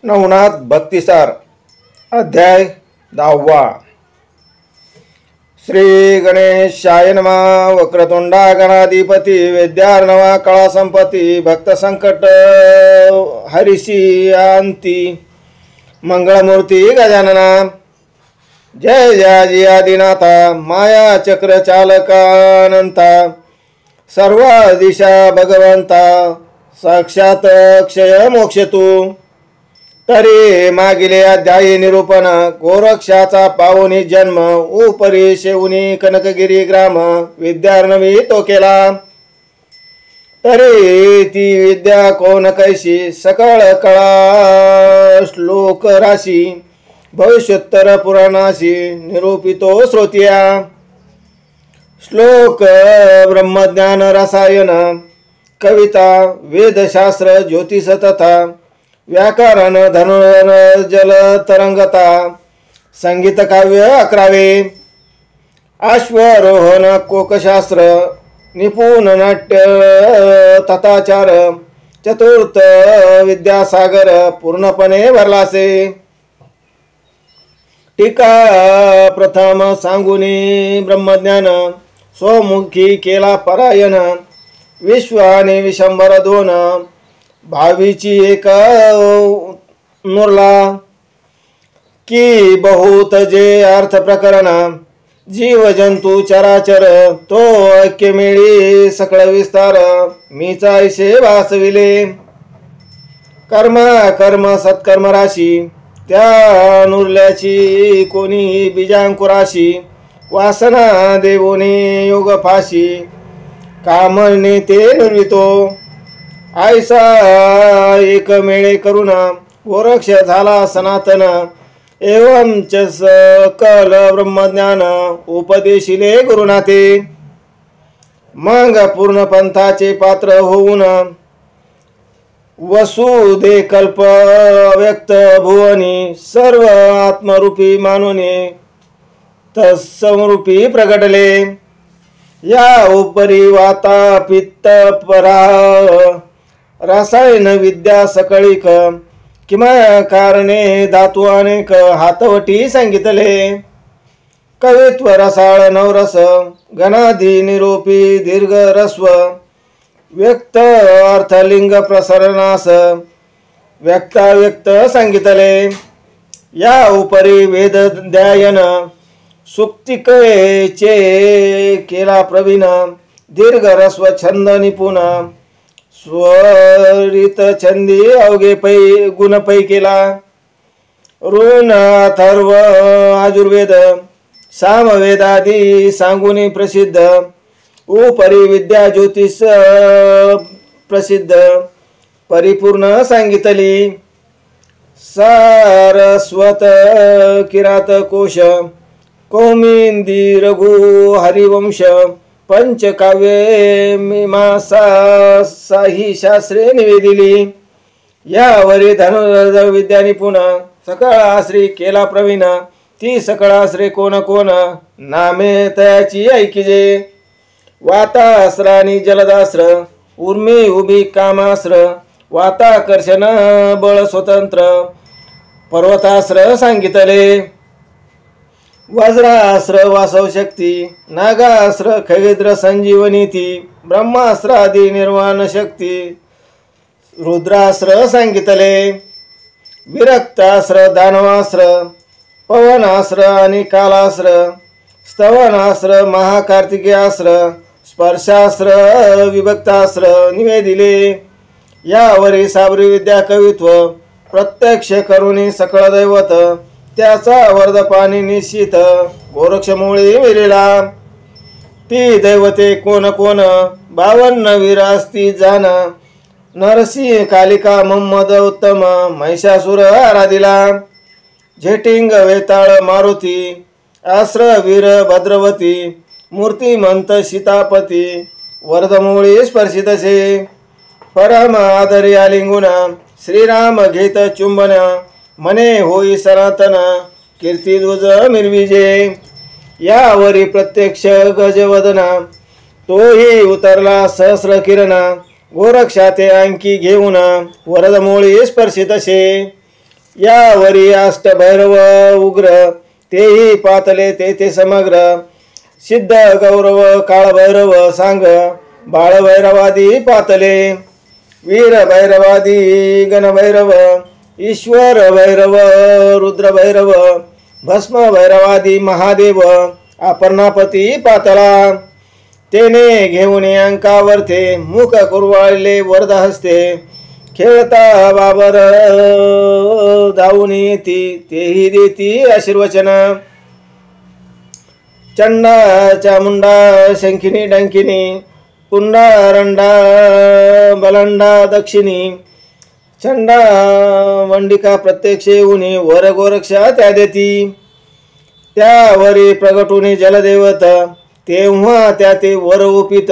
नवनाथ भक्तिसार अध्याय 10वा। श्री गणेशाय नमः। वक्रतुंडा गणाधिपती विद्यार्णवा कळा संपत्ती भक्त संकट हरिषी अंती मंगळमूर्ती गजानना। जय जय आदिनाथा माया चक्र चालकानंता सर्व दिशा भगवंता साक्षात क्षय मोक्ष तू। तरी मागिले अध्यायी निरूपण गोरक्षाचा पावनी जन्म उपरी शेवनी कनकगिरी ग्राम विद्यार्णवी तो केला। तरी ती विद्या कोण कैशी सकळ कळा श्लोक राशी भविष्योत्तर पुराणाशी निरूपितो श्रोत्या। श्लोक ब्रह्मज्ञान रसायन कविता वेदशास्त्र ज्योतिष तथा व्याकरण धनुर्जल तरंगता संगीत काव्य 11 अश्वरोहण कोकशास्त्र निपुण नाट्य तथाचार चतुर्थ विद्यासागर पूर्णपणे भरलासे। टीका प्रथम सांगुनी ब्रह्मज्ञान स्वमुखी केला परायण विश्व आणि विशंभर 2 भावीची एक नुरला की बहुत जे अर्थ प्रकरण जीव जंतू चराचर तो ऐक्य मिळी सकळ विस्तार मीचा ऐसे वासविले। कर्म कर्म सत्कर्म राशी त्या नुरल्याची कोणी बीजांकुराशी वासना देवोनी योग फाशी कामने ते निर्वितो। ऐसा एक मेळे करून गोरक्ष झाला सनातन एवं च सकल ब्रह्मज्ञान उपदेशिले गुरुनाथे। मग पूर्ण पंथाचे पात्र होऊन वसुदे कल्प व्यक्त भुवनी सर्व आत्मरूपी मानुने तत्समरूपी प्रगटले। या उपरी वाता पित्त परा रसायन विद्या सकळिक किमया कारणे धातू अनेक हातवटी सांगितले। कवित्व रसाळ नवरस गणाधी निरूपी दीर्घ रस्व व्यक्त अर्थलिंग प्रसरणास व्यक्ताव्यक्त सांगितले। या उपरी वेदध्यायन सुक्तिकेचे केला प्रवीण दीर्घ रस्व छंद निपुण स्वरित छंदी अवघे पै गुण पै केला। ऋण अथर्व आजुर्वेद सामवेदादी सांगुनी प्रसिद्ध उपरी विद्या ज्योतिष प्रसिद्ध परिपूर्ण सांगितली। सारस्वत किरात कोश कौमिंदी रघु हरिवंश पंचकाव्ये मीमांसा साही शास्त्रे निवेदिली। यावरी धनुर्धर विद्या निपुण सकळाश्री केला प्रवीण ती सकळाश्रे कोण कोण नामे तयाची ऐकिजे। वातास्त्र आणि जलदास्त्र उर्मी उभी कामास्त्र वाताकर्षण बळ स्वतंत्र पर्वतास्त्र सांगितले। वज्रास्त्र वासव शक्ती नागास्त्र खगेंद्र संजीवनी ती ब्रह्मास्त्र आदी निर्वाण शक्ती रुद्रास्त्र सांगितले। विरक्तास्त्र दानवास्त्र पवनास्त्र आणि कालास्त्र स्तवनास्त्र महाकार्तिकेयास्त्र स्पर्शास्त्र विभक्तास्त्र निवेदिले। यावरी साबरी विद्या कवित्व प्रत्यक्ष करुणी सकळ दैवत त्याचा वर्धपानी निश्चित गोरक्षमुळे मिळेला। ती दैवते कोण कोण 52 वीरास्ती जाण नरसिंह कालिका मम्मद उत्तम महिषासुर आराधिला। झेटिंग वेताळ मारुती आश्र वीर भद्रवती मूर्तिमंत सीतापती वर्धमूळी स्पर्शितसे। परम आदरी आलिंगुन श्रीराम घेत चुंबन मने होई सनातन कीर्ती ध्वज मिरविजे। यावरी प्रत्यक्ष गजवदना तोही उतरला सहस्र किरण गोरक्षाते अंकी घेऊन वरदमूळी स्पर्शितसे। यावरी अष्टभैरव उग्र तेही पातले ते समग्र सिद्ध गौरव काळभैरव सांग बाळभैरवादी पातले वीर भैरवादी गणभैरव ईश्वर भैरव रुद्र भैरव भस्म भैरवादी महादेव अपर्णापती पातला तेने घेऊन अंकावरते मुख कुरवाळले वरद हस्ते खेळता बाबर धावून येती तेही देती आशीर्वचन चंडा चामुंडा शंखिनी डंकिनी पुंडा रंडा बलंडा दक्षिणी चंडा वंडिका प्रत्यक्ष येऊन वर गोरक्षा त्या देती त्यावरी प्रगटुनी जलदेवत तेव्हा त्या ते वर उपित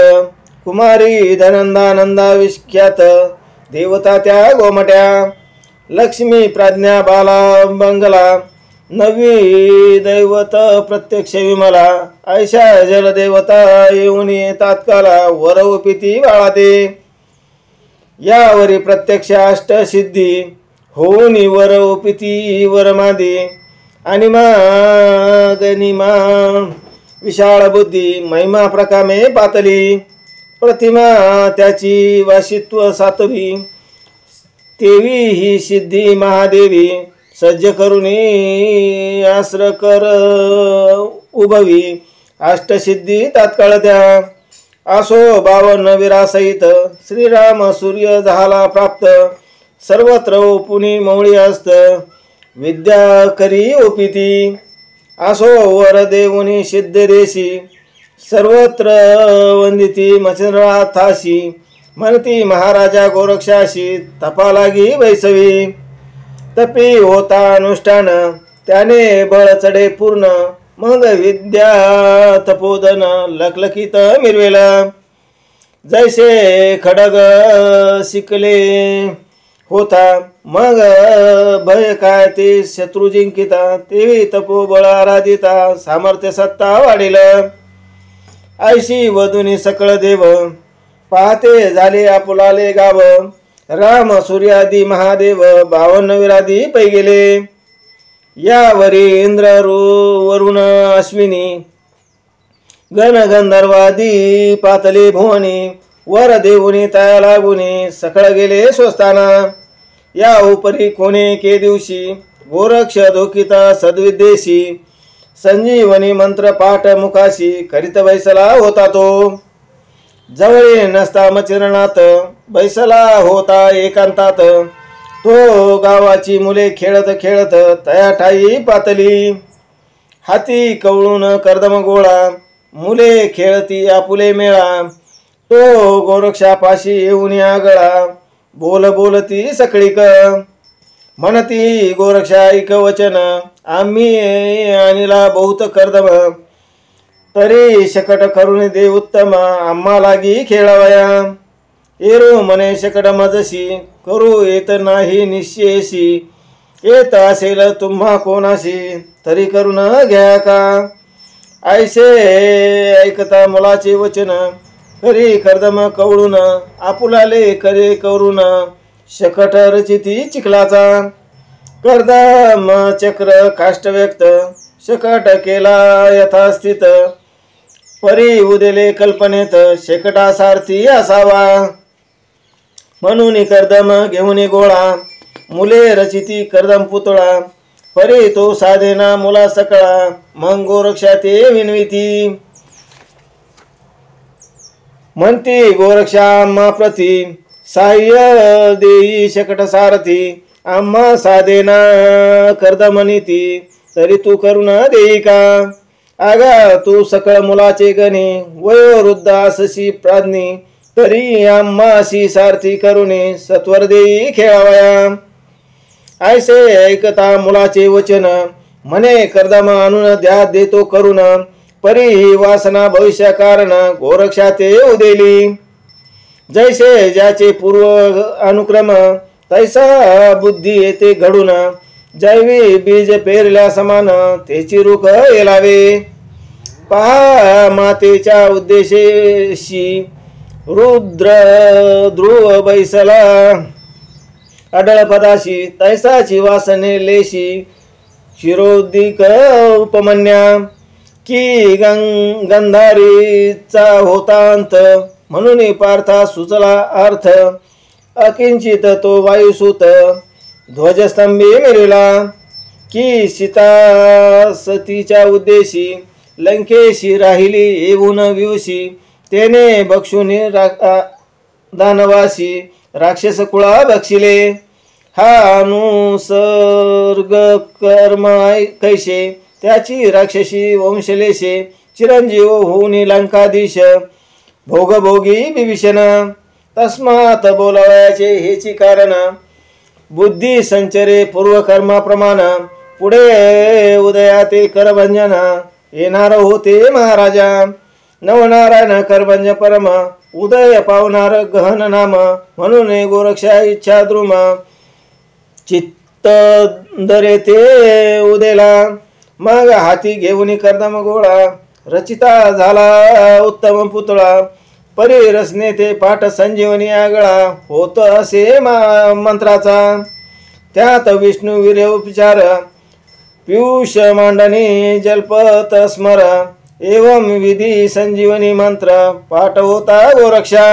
कुमारी धनंदानंदा विख्यात देवता त्या गोमट्या लक्ष्मी प्रज्ञा बाला बंगला नवी दैवत प्रत्यक्ष विमला ऐशा जलदेवता येऊन तात्काला वर उपिती बाळाते यावरी प्रत्यक्ष अष्टसिद्धी होऊन वर उपिती वरमादी अनिमा गनिमा विशाळ बुद्धी महिमा प्रकामे पातली प्रतिमा त्याची वासित्व सातवी तेवी ही सिद्धी महादेवी सज्ज करुणी आश्र कर उभवी अष्टसिद्धी तात्काळ द्या आसो 52 वीरासहित श्रीराम सूर्य झाला प्राप्त सर्वत्र पुनी मौळी असत विद्या करी ओपिती आसो वर देवुनी सिद्ध देशी सर्वत्र वंदिती मचंद्राथाशी म्हणती महाराजा गोरक्षाशी तपा लागी वैसवी तपी होता अनुष्ठान त्याने बळ चढे पूर्ण मग विद्या तपोदन लखलखित मिरवेला जैसे खडग शिकले होता मग भय काय ते शत्रू जिंकिता तेवी तपोबळ आराधिता सामर्थ्य सत्ता वाढील ऐशी वधुनी सकळ देव पाहते झाले आपुलाले गाव राम सूर्यादी महादेव 52 वीरादी पै गेले यावरी इंद्र वरुण अश्विनी गण गंधर्वादी पातली भुवनी वर देवुनी तया लागुनी सकळ गेले स्वस्थाना या उपरी कोणे के दिवशी गोरक्ष धोकिता सद्विद्येशी संजीवनी मंत्र पाठ मुखाशी करीत बैसला होता तो जवळे नसता मचिरणात बैसला होता एकांतात तो गावाची मुले खेळत खेळत तया ठाई पातली हाती कवळून कर्दम गोळा मुले खेळती आपुले मेळा तो गोरक्षापाशी येऊन आगळा बोल बोलती सकळीक म्हणती गोरक्षा ऐक वचन आम्ही आणिला बहुत कर्दम तरी शकट करून दे उत्तम आम्हा लागी खेळावया एरो मने शकट मजशी करू येत नाही निश्चयशी येत असेल तुम्हा कोणाशी तरी करून घ्या का ऐसे ऐकता मुलाचे वचन करी कर्दम कवळून आपुलाले करे करून शकट रचिती चिखलाचा कर्दम चक्र काष्ट व्यक्त शकट केला यथास्थित परी उदेले कल्पनेत शेकटासारथी असावा म्हणून कर्दम घेऊन गोळा मुले रचिती कर्दम पुतळा परी तो साधेना मुला सकळा मग गोरक्षा ते विनविती म्हणती गोरक्षा आम्हा प्रती साह्य देई शकट सारथी आम्हा साधेना कर्दमनिती तरी तू करून देई का आगा तू सकळ मुलाचे गणी वयोवृद्ध असशी प्राज्ञी तरी आम्हाशी सारथी करुणे सत्वर देई खेळावया ऐसे ऐकता मुलाचे वचन म्हणे कर्दम आणून द्या देतो करून परी ही वासना भविष्य कारण गोरक्षा ते उदेली जैसे ज्याचे पूर्व अनुक्रम तैसा बुद्धी येते घडून जैवी बीज पेरल्या समान तेची रुख येलावे पहा मातेच्या उद्देशेशी रुद्र ध्रुव बैसला अडळ पदाशी तैसाची वासने लेशी शिरोदिक उपमन्या की गंधारीचा होतांत म्हणून पार्था सुचला अर्थ अकिंचित तो वायुसूत ध्वजस्तंभी मिळला की सीता सतीच्या उद्देशी लंकेशी राहिली येऊन विवशी तेने बक्षुनी दानवासी राक्षस कुळा बक्षिले हा अनुसर्ग कर्म कैसे त्याची राक्षसी वंशलेशे चिरंजीव होऊन लंकाधीश भोगभोगी विभीषण तस्मात बोलावयाचे हेची कारण बुद्धी संचरे पूर्वकर्माप्रमाण पुढे उदयाते करभंजन येणार होते महाराजा नवनारायण करभंज परम उदय पावनार गहन नाम म्हणून गोरक्षा इच्छा द्रुम चित्त दरे ते उदेला मग हाती घेऊन कर्दम गोळा रचिता झाला उत्तम पुतळा परी रसने ते पाठ संजीवनी आगळा होत असे मंत्राचा त्यात विष्णू वीर्य उपचार पियुष मांडणी जल्पत स्मर एवं विधी संजीवनी मंत्र पाठ होता गोरक्षा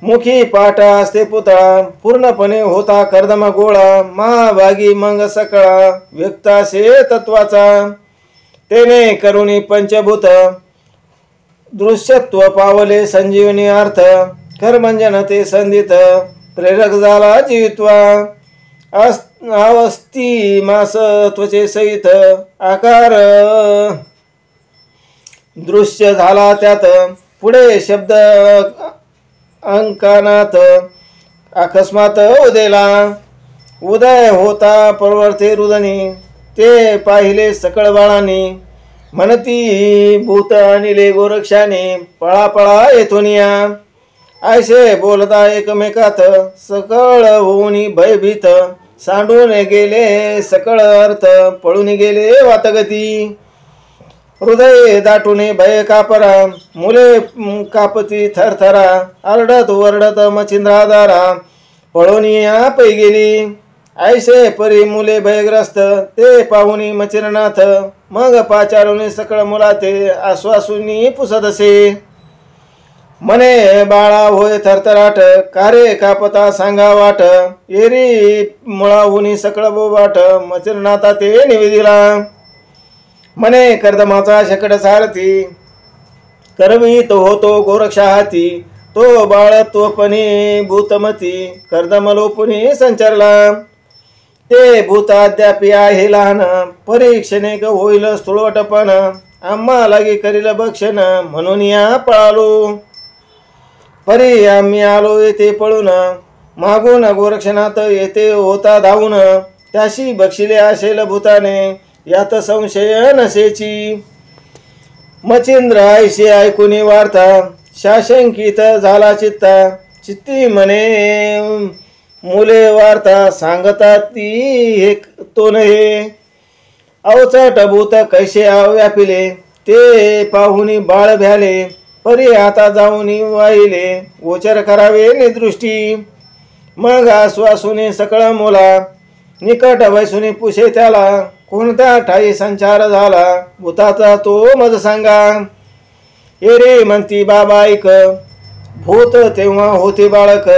मुखी पाठ असते पुतळा पूर्णपणे होता कर्दम गोळा महाभागी मंग सकळा व्यक्तासे तत्वाचा तेने करुणी पंचभूत दृश्यत्व पावले संजीवनी अर्थ करभंजन ते संधित प्रेरक झाला जीवित्वा अवस्थी मास त्वचे सहित आकार दृश्य झाला त्यात पुढे शब्द अंकानात अकस्मात उदेला उदय होता परवर्ते रुदनी ते पाहिले सकळ बाळांनी म्हणती भूत आणिले गोरक्षाने पळापळा येथोनिया ऐसे बोलता एकमेकात सकळ होऊन भयभीत सांडून गेले सकळ अर्थ पळून गेले वातगती हृदय दाटूने भय कापरा मुले कापती थरथरा आरडत वरडत मच्छिंद्रादारा पळोनिया पै गेली ऐसे परी मुले भयग्रस्त ते पाहुनी मचिरनाथ मग पाचारुनी सकळ मुलाते आश्वासुनी पुसदसे मने बाळा होय थरथराट कारे कापता सांगा वाट एरी मुळाहुनी सकळ बोबाट मचिरनाथा ते निवेदिला मने कर्दमाचा शकड सारथी करवीत होतो गोरक्षा हाती तो बाळत्वपणी भूतमती कर्दमलोपणी संचरला ते भूत अद्यापी आहे लहान परीक्षणे होईल स्थूळवटपण आम्हा लागी करील भक्षण म्हणून या पळालो परी आम्ही आलो येथे पळून मागून गोरक्षणात येथे होता धावून त्याशी बक्षिले असेल भूताने यात संशय नसेची मच्छिंद्र ऐशी ऐकून वार्ता शाशंकित झाला चित्ता चित्ती म्हणे मुले वार्ता सांगतात ती हे तो नहे अवचट भूत कैसे व्यापिले ते पाहुनी बाळ भ्याले परी आता जाऊन वाहिले गोचर करावे निदृष्टी मग आश्वासुनी सकळ मोला निकट वैसुनी पुशे त्याला कोणत्या ठाई संचार झाला भूताचा तो मज सांगा एरे म्हणती बाबा ऐक भूत तेव्हा होते बाळक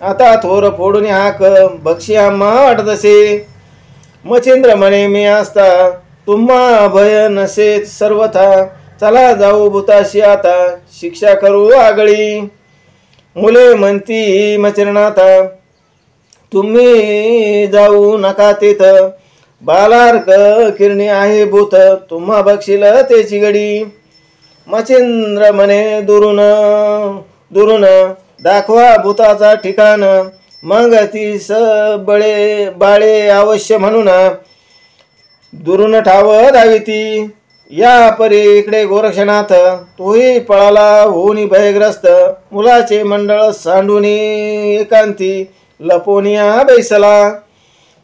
आता थोर फोडून हाक बक्षी आम्हा वाटतसे मच्छिंद्र म्हणे मी असता तुम्हा भय नसे सर्वथा चला जाऊ भूताशी आता शिक्षा करू आगळी मुले म्हणती मच्छिंद्रनाथा तुम्ही जाऊ नका तेथ बालार्क किरणी आहे भूत तुम्हा बक्षील तेची गडी मच्छिंद्र म्हणे दुरून दाखवा भूताचा ठिकाण मग ती बळे बाळे अवश्य म्हणून दुरून ठाव धाविती या परी इकडे गोरक्षनाथ तोही पळाला होऊन भयग्रस्त मुलाचे मंडळ सांडूनी एकांती लपोनिया बैसला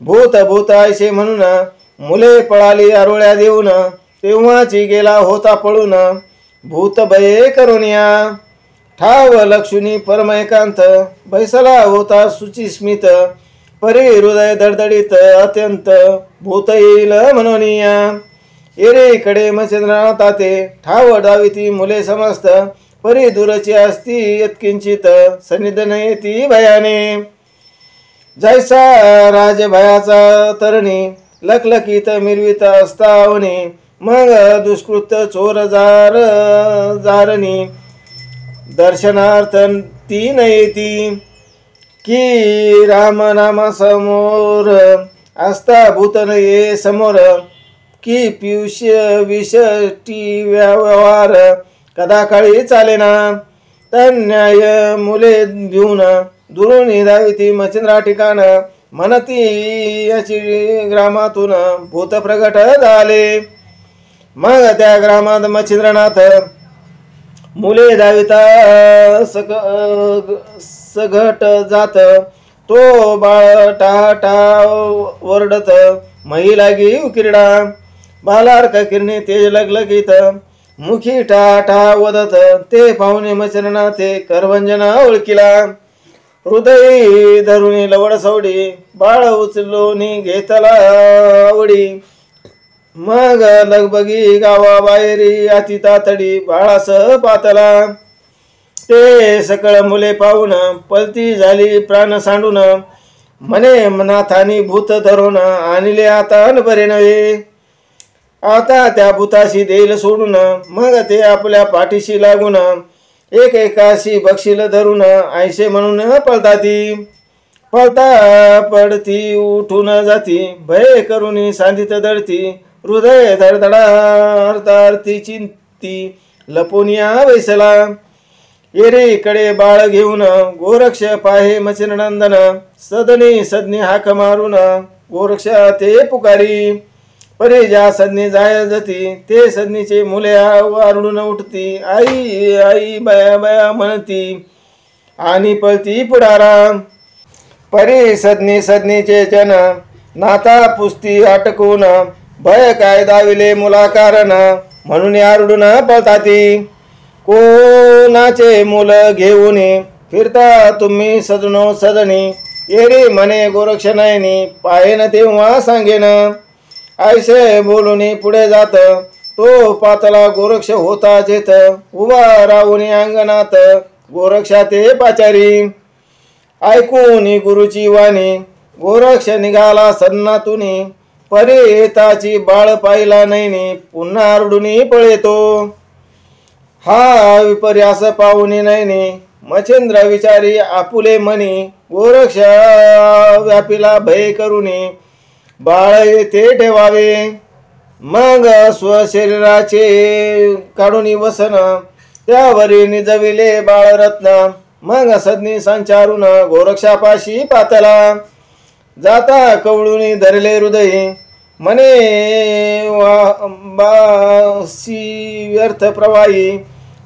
भूत भूत ऐसे म्हणून मुले पळाली आरोळ्या देऊन तेव्हाची गेला होता पळून भूत भये करुनिया ठाव लक्ष्मी परम एकांत बैसला होता सुचिस्मित परी हृदय दडदडीत अत्यंत भूत येईल म्हणूनिया एरेकडे मच्छिंद्रनाथा ते ठाव डाविती मुले समस्त परी दूरची असती यत्किंचित सन्निध नयती भयाने जैसा राज भयाचा तरणी लखलखीत मिरवित असतावनी मग दुष्कृत चोर जारणी दर्शनार्थ ती नयती की राम नामा समोर असता भूतन ये समोर की पियुष विषटी व्यवहार कदा काळी चालेना तन्याय मुले घेऊन दुरून धाविती मच्छिंद्रा ठिकाण म्हणती याची ग्रामातून भूत प्रगट झाले मग त्या ग्रामात मच्छिंद्रनाथ मुले धाविता सघट जात तो बाळ टाटा वरडत महिलागी उकिरडा बालार्क किरणे तेज लगलगीत मुखी टाटा वदत ते पाहुणे मच्छिंद्रनाथे करवंजना ओळखिला हृदय धरुणी लवड सवडी बाळ उचलोनी घेतला आवडी मग लगबगी गावाबाहेरी अति तातडी बाळास पातला ते सकळ मुले पाहून पलती झाली प्राण सांडून मने नाथानी भूत धरून आणले आता बरे नव्हे आता त्या भूताशी देईल सोडून मग ते आपल्या पाठीशी लागून एक एकाशी बक्षील धरून ऐसे म्हणून पळता पडती उठून जाती भय करून सांधित दडती हृदय धडधडार्थी चिंती लपोनिया वैसला एरीकडे बाळ घेऊन गोरक्ष पाहे मच्छिंद्रनंदन सदनी सदनी हाक मारून गोरक्ष ते पुकारी परी ज्या सदनी जाय जाती ते सदनीचे मुले वारडून उठती आई आई बया बया म्हणती आणि पळती पुढारा परी सदनीचे जन नाता पुस्ती अटकून भय काय दाविले मुला कारण म्हणून आरडून पळताती कोणाचे मुल घेऊन फिरता तुम्ही सदनो सदनी येरी म्हणे गोरक्ष नयनी पाहेन तेव्हा सांगेन ऐसे बोलून पुढे जात तो पातला गोरक्ष होता जेत उभा राहून अंगणात गोरक्षा ते पाचारी ऐकून गुरुची वाणी गोरक्ष निघाला सन्नातून परेताची बाळ पाहिला नैनी पुन्हा आरडून पळेतो हा विपर्यास पाहून नैनी मच्छिंद्र विचारी आपुले मनी गोरक्ष व्यापीला भय करून बाळ येथे ठेवावे मग स्वशरीराचे काढून वसन त्यावरी निजविले बाळरत्न मग सदनी संचारून गोरक्षापाशी पातला जाता कवळून धरले हृदय मने बासी व्यर्थ प्रवाही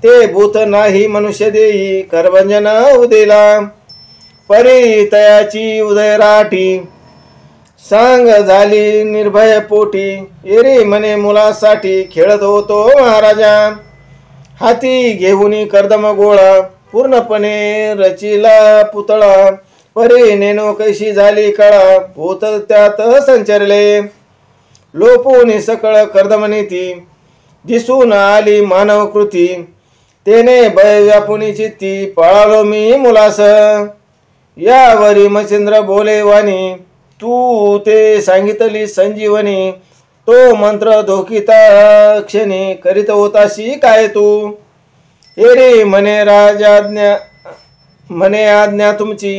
ते भूत नाही मनुष्य देई करवंजना उदेला परी तयाची उदय राठी सांग झाली निर्भय पोटी एरी मने मुलासाठी खेळत होतो महाराजा हाती घेऊन कर्दम गोळा पूर्णपणे रचिला पुतळा परी नेनो कैशी झाली कळा भूत त्यात संचरले लोपून सकळ कर्दमनीती दिसून आली मानव कृती तेने भय व्यापुनी चित्ती पळालो मी मुलास यावरी मच्छिंद्र बोले वाणी तू ते सांगितली संजीवनी तो मंत्र धोकिता क्षणी करीत होताशी काय तू एरे म्हणे आज्ञा तुमची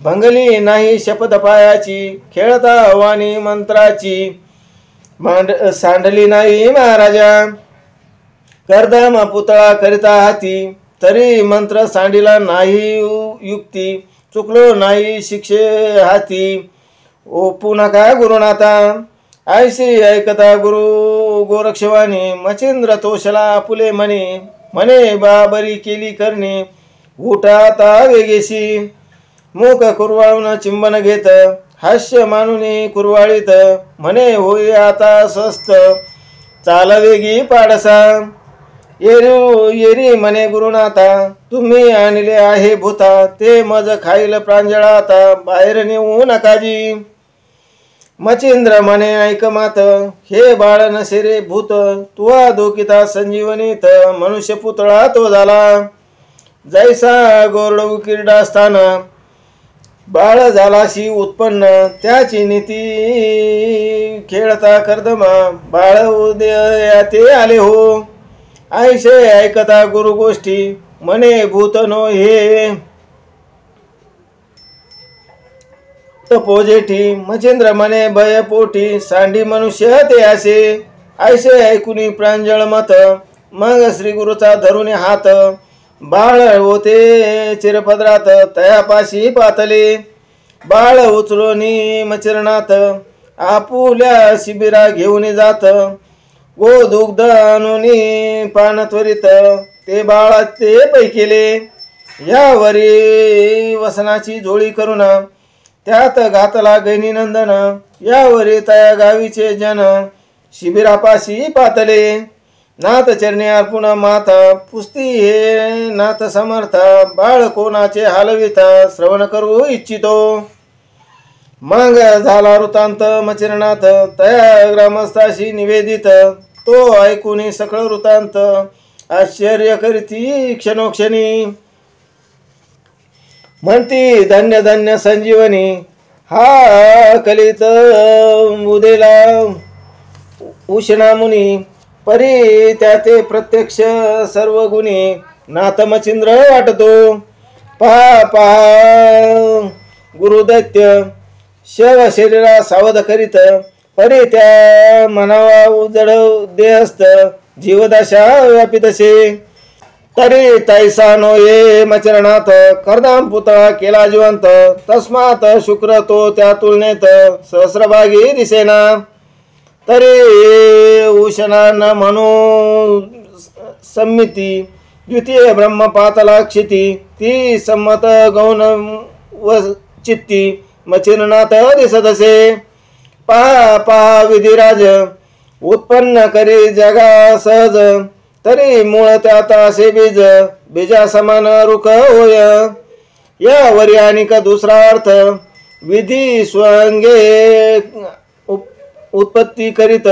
भंगली नाही शपथ पायाची खेळता वाणी मंत्राची सांडली नाही महाराजा कर्दम पुतळा करिता हाती तरी मंत्र सांडिला नाही युक्ती चुकलो नाही शिक्षे हाती ओपू नका गुरुनाथा ऐशी ऐकता गुरु गोरक्षवाणी मच्छिंद्र तोषला आपुले म्हणे बाबरी केली करणे उठाता वेगेशी मुख कुरवाळून चिंबन घेत हास्य मानून कुरवाळीत म्हणे होई आता स्वस्त चालवेगी पाडसा येरी म्हणे गुरुनाथा, तुम्ही आणले आहे भूता, ते मज खाईल प्रांजळाता, बाहेर नेऊ नकाजी. मचिंद्र म्हणे ऐक मात, हे बाळ नसे रे भूत, तुवा दुखिता संजीवनीत, मनुष्य पुतळा तो झाला. जैसा गोरड उकिरडा स्थान, बाळ झालाशी उत्पन्न, त्याची नीती खेळता कर्दमा, बाळ उदया ते आले हो. ऐसे ऐकता गुरु गोष्टी, म्हणे भूत नो हे तपोजेठी. मचिंद्र म्हणे भय पोटी, सांडी मनुष्य ते असे. ऐसे ऐकुनी प्रांजळ मत, मग श्री गुरुचा धरून हात, बाळ होते चिरपदरात, तयापाशी पातले. बाळ उचलूनी मचरणात, आपुल्या शिबिरा घेऊन जात, गो दुग्ध आणूनी पान त्वरित, ते बाळा ते पै केले. यावरी वसनाची जोळी करून, त्यात घातला गैनीनंदन, यावरी तया गावीचे जन, शिबिरापाशी पातले. नाथ चरणी अर्पुण माता, पुस्ती हे नाथ समर्थ, बाळ कोणाचे हलविता, श्रवण करू इच्छितो. मग झाला वृत्तांत मचिरणात, तया ग्रामस्थाशी निवेदित, तो ऐकून सकळ वृत्तांत, आश्चर्य करीती क्षणोक्षणी. म्हणती धन्य धन्य संजीवनी, हा कलित उदेला उष्णा मुनी, परी त्याते प्रत्यक्ष सर्व गुणी, नाथ मचिंद्र वाटतो. पहा गुरुदैत्य शव शरीरा सावध करीत, परी त्या मनावा उजड देहस्त, जीवदशा व्यापितसे. तरी तैसा नो ये मचरणात, कर्दाम पुतळा केला जिवंत, तस्मात शुक्र तो त्या तुलनेत, सहस्रभागी दिसेना. तरी उशना न म्हणू सम्मिती, द्वितीय ब्रह्म पातला क्षिती, ती संमत गौण व चित्ती, मचिरनाथ दिसतसे. पहा विधिराज, उत्पन्न करी जगा सहज, तरी मूळ त्यात असे बीज, बीजा समान रुख होय. यावरी आणिक दुसरा अर्थ, विधी स्वंगे उत्पत्ती करीत,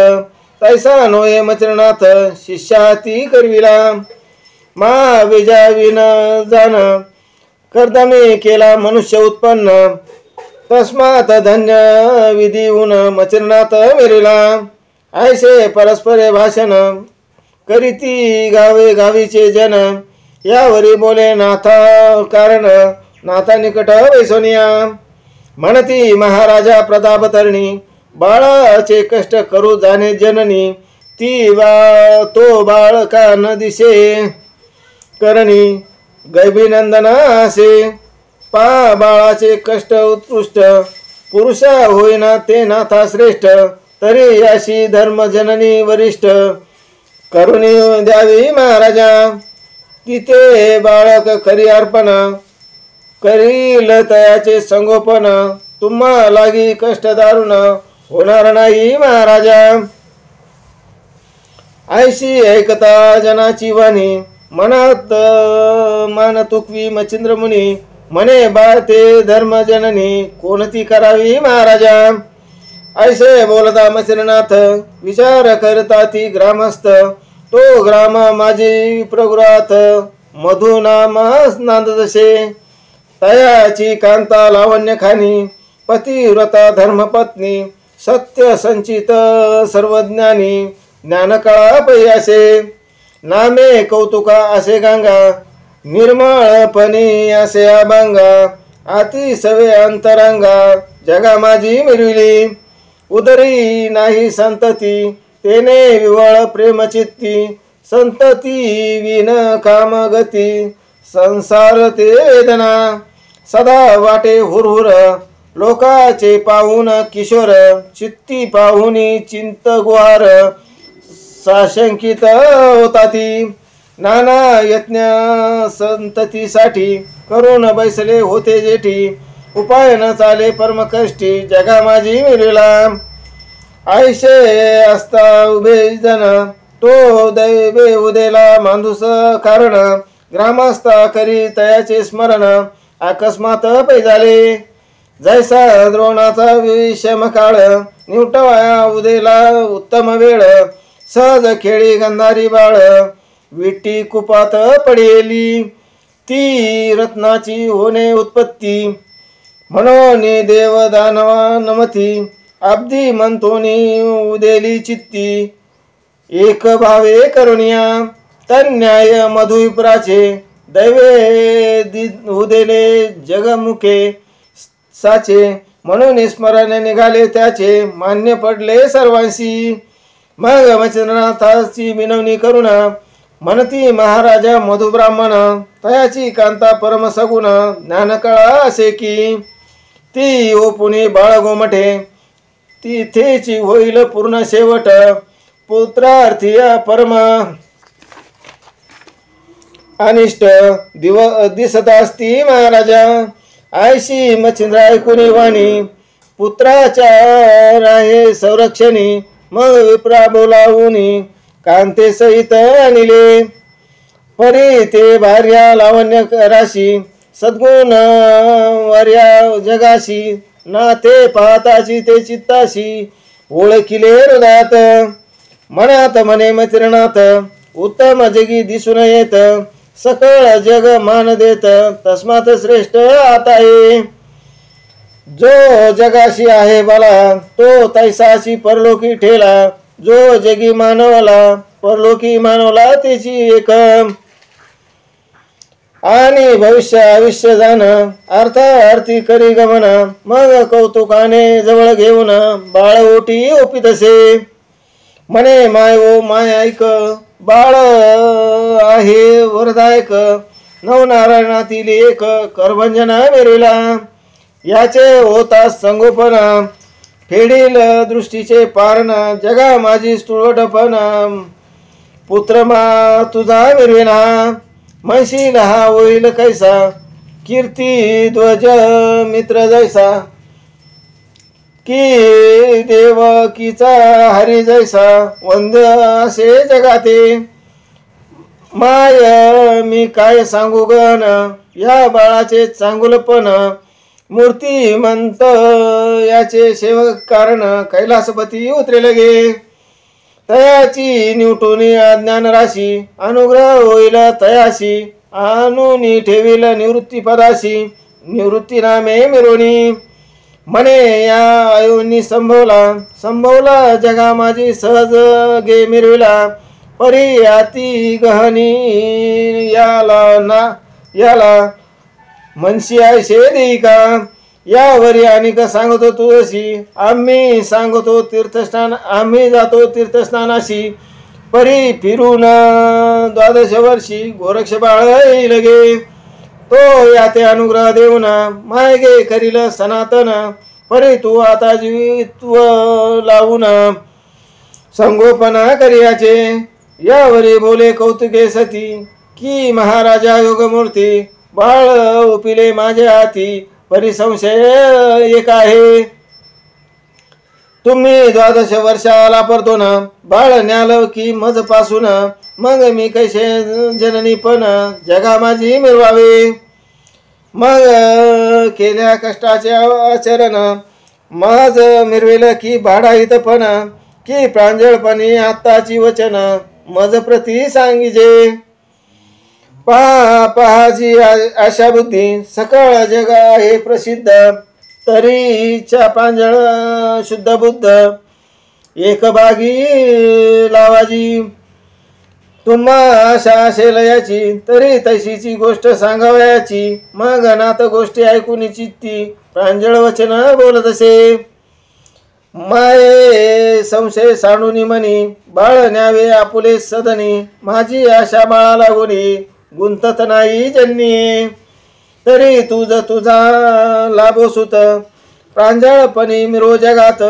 तैसा नोये मचरणात, शिष्याती करविला. मा बीजा विन जाण, कर्दमे केला मनुष्य उत्पन्न, तस्मात धन्य विधी उन मचरणात मेरिला. ऐसे परस्परे भाषण, करीती गावे गावीचे जन, यावरी बोले नाथा कारण, नाथा निकट वैसोनिया. म्हणती महाराजा प्रतापतरणी, बाळाचे कष्ट करू जाणे जननी, ती तो बाळ का न दिसे करणी, गैबीनंदना असे. बाळाचे कष्ट उत्कृष्ट, पुरुषा होईना ते नाथा श्रेष्ठ, तरी अशी धर्म जननी वरिष्ठ, करुणी द्यावी महाराजा. तिथे बाळक खरी अर्पण, करील तयाचे संगोपन, तुम्हा लागी कष्ट दारुण, होणार नाही महाराजा. ऐशी ऐकता जनाची वाणी, मनात मान तुकवी मचिंद्र मुनी, म्हणे बाळ ते धर्म जननी, कोणती करावी महाराजा. ऐसे बोलता मचिरनाथ, विचार करता ती ग्रामस्थ, तो ग्राम माझी प्रगुरात, मधुनाम नांदतसे. तयाची कांता लावण्य खानी, पतिव्रता धर्मपत्नी, सत्य संचित सर्वज्ञानी, ज्ञानकळा पैयासे. नामे कौतुका असे गंगा, निर्मळपणी असे अभंगा, आती सवे अंतरंगा, जगा माझी मिरविली. उदरी नाही संतती, तेने विवळ प्रेमचित्ती, संतती विन कामगती, संसार ते वेदना. सदा वाटे हुरहुर, लोकाचे पाहून किशोर, चित्ती पाहुनी चिंत गुहार, साशंकित होता ती. नाना यज्ञ संततीसाठी, करून बैसले होते जेठी, उपाय न चाले परमकष्टी, जगा माझी मिळविला. ऐसे असता उभे जन, तो दैवे उदेला मांधूस कारण ग्रामस्था करी तयाचे स्मरण अकस्मात पै झाले जैसा द्रोणाचा विषम काळ निवटवाया उदेला उत्तम वेळ सहज खेळी गंधारी बाळ विटी कुपात पडेली ती रत्नाची होणे उत्पत्ती म्हणून देव दानवा नमती अब्दी म्हणतोनी उदेली चित्ती एक भावे करुणिया तन्याय मधुविप्राचे दैवे उदेले जगमुखे साचे म्हणून स्मरण निघाले त्याचे मान्य पडले सर्वांशी मग मच्छिंद्रनाथाची विनवणी करून म्हणती महाराजा मधुब्राह्मण तयाची कांता परमसगुण ज्ञानकळा असे की ती ओपुनी बाळ गोमठे तिथेची होईल पूर्ण शेवट पुत्रार्थी परम अनिष्ट दिसत असती महाराजा आयशी मच्छिंद्र ऐकून वाणी पुत्राच्या राहे संरक्षणी मग विप्रा बोलावूनी कांते सहित आणले परी ते भार्या लावण्य राशी सद्गुण वर्या जगाशी ना ते पाहताची ते चित्ताशी ओळखिले हृदयात मनात मने मैत्रिणात उत्तम जगी दिसून येत सकळ जग मान देत तस्मात श्रेष्ठ आता आहे जो जगाशी आहे बाला तो तैसाची परलोकी ठेला जो जगी मानवला परलोकी मानवला त्याची एक आणि भविष्य आयुष्य जाण अर्थार्थी करी गमन मग कौतुकाने जवळ घेऊन बाळ ओटी ओपितसे म्हणे माय ओ माय ऐक बाळ आहे वरदायक नवनारायणातील एक करभंजना मेरीला याचे होता संगोपन फेडील दृष्टीचे पारण जगा माझी स्तुळवटपण पुत्र मा तुझा मिरविना म्हणशील हा होईल कैसा कीर्ती ध्वज मित्र जैसा की देवकीचा हरी जैसा वंद असे जगाते माय मी काय सांगू गण या बाळाचे चांगुलपण मूर्तिमंत याचे सेवक कारण कैलासपती उतरे लगे तयाची निवटून अज्ञान राशी अनुग्रह होईल तयाशी आणून ठेवील निवृत्ती पदाशी निवृत्ती नामे मिरवणी म्हणे या आयोनी संभवला जगा माझी सहज गे मिरविला परी अति गहनी याला मनसी ऐशे देई का यावरी अनेक सांगतो तुळशी आम्ही सांगतो तीर्थस्नान आम्ही जातो तीर्थस्नानाशी परी फिरून 12 वर्षी गोरक्ष बाळ येईल गे तो याते अनुग्रह देऊन मायगे करील सनातन परी तू आता जीवित्व लावून संगोपना करियाचे यावरी बोले कौतुके सती की महाराजा योगमूर्ती बाळ उपिले माझ्या हाती परिसंशय एक आहे तुम्ही 12 वर्षाला परतून बाळ न्याल की मज पासून मग मी कैसे जननी पण जगा माझी मिरवावे मग केल्या कष्टाचे आचरण माझ मिरवेल की भाडाईत पण की प्रांजळपणी आत्ताची वचन मज प्रती सांगिजे पहाजी आशा बुद्धी सकळ जग आहे प्रसिद्ध तरीच्या प्रांजळ शुद्ध बुद्ध एक बागी लावाजी तुम्हा आशा असेल याची तरी तशीची गोष्ट सांगावयाची मग अनाथ गोष्टी ऐकून चित्ती प्रांजळ वचन बोलत असे माये संशय सांडूनी मनी बाळ न्यावे आपुले सदनी माझी आशा बाळा लागुनी गुंतत नाही जन्नी तरी तुझा लाभो सुत प्रांजळपणी मिरो जगात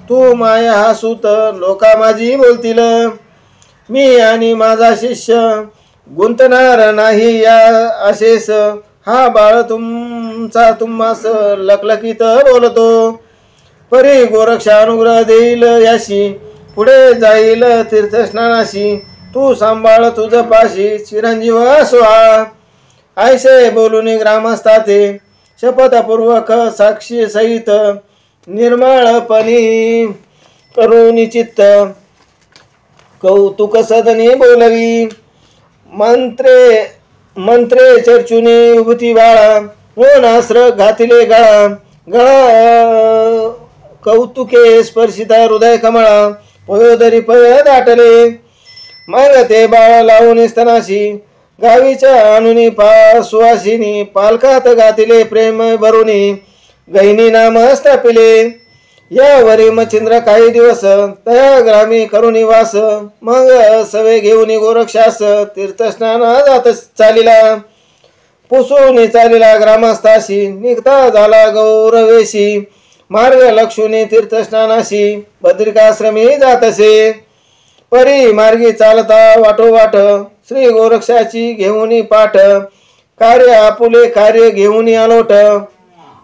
तू माया हा सूत लोका माझी बोलतील मी आणि माझा शिष्य गुंतणार नाही या अशेस हा बाळ तुमचा तुम्हास लखलखीत बोलतो परी गोरक्ष अनुग्रह देईल याशी पुढे जाईल तीर्थस्नानाशी, तू सांभाळ तुझ पाशी चिरंजीव सुहा. ऐसे बोलून ग्रामस्था ते शपथपूर्वक साक्षी सहित निर्मळपणी करुणी चित्त कौतुक सदनी बोलवी. मंत्रे मंत्रे चर्चुनी विभूती बाळा, नास्र घातिले गळा गळा कौतुके स्पर्शिता हृदय कमळा. पयोदरी पय दाटले मग ते बाळा लावून स्तनाशी, गावीच्या आणुनी सुवासिनी पालकात गातिले प्रेम भरुनी. गहिनी नाम स्थापिले यावरी मच्छिंद्र काही दिवस, तया ग्रामी करुणी वास. मग सवे घेऊन गोरक्षास तीर्थस्नान जात चालिला. पुसून चालिला ग्रामस्थाशी, निघता झाला गौरवेशी. मार्ग लक्षुनी तीर्थस्नानाशी, बद्रिकाश्रमी जातसे. परी मार्गी चालता वाटोवाट, श्री गोरक्षाची घेऊनी पाठ. कार्य आपुले कार्य घेऊनी आलोट,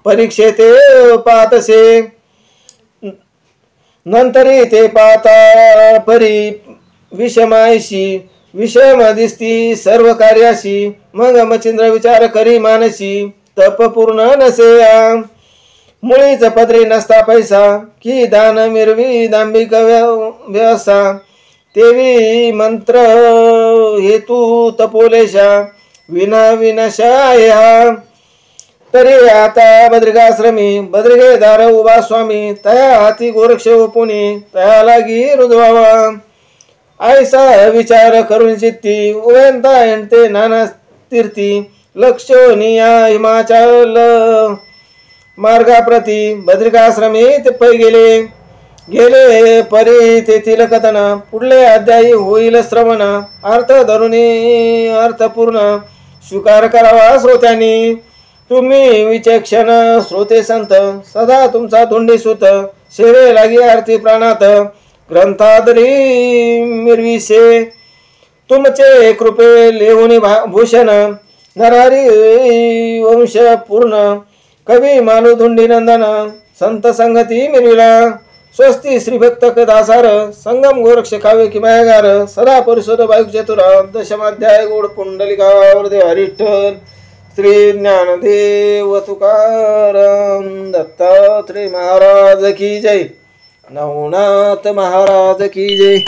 परीक्षेते पाहतसे. नंतरी ते पाहता परी विषमायशी, विषम दिसती सर्व कार्याशी. मग मच्छिंद्र विचार करी मानसी, तप पूर्ण नसेया. मुळीच पदरी नसता पैसा, की दान मिरवी दांभिक व्यवसा. तेवी मंत्र हेतू तपोलेशा, विना विनाशाया. तरी आता बद्रिकाश्रमी बद्रिकेदार उभा स्वामी, तया हाती गोरक्ष पुनी तया लागी रुजवावा. ऐसा विचार करून चित्ती, उभयंता एंटे नाना तीर्थी. लक्षणीया हिमाचल मार्गाप्रती बद्रिकाश्रमी ते पै गेले परी तेथील कथन. पुढले अध्यायी होईल श्रवण, अर्थ धरुनी अर्थपूर्ण स्वीकार करावा श्रोत्यांनी. तुम्ही विचक्षण श्रोते संत, सदा तुमचा धुंडी सुत. सेवे लागी आरती प्राणात, ग्रंथादरी मिरविसे. तुमचे कृपे लेहुनी भूषण, नरहरी वंश पूर्ण. कवी मालू धुंडी नंदन, संत संगती मिरविला. स्वस्ती श्रीभक्त दासार, संगम गोरक्ष काव्य किमायगार. सदा परिशोध बायुक चतुर, दशमाध्याय गोड पुंडलिकावरदेव हरिठ्ठल. श्री ज्ञानदेव तुकाराम दत्तात्रेय महाराज की जय. नवनाथ महाराज की जय.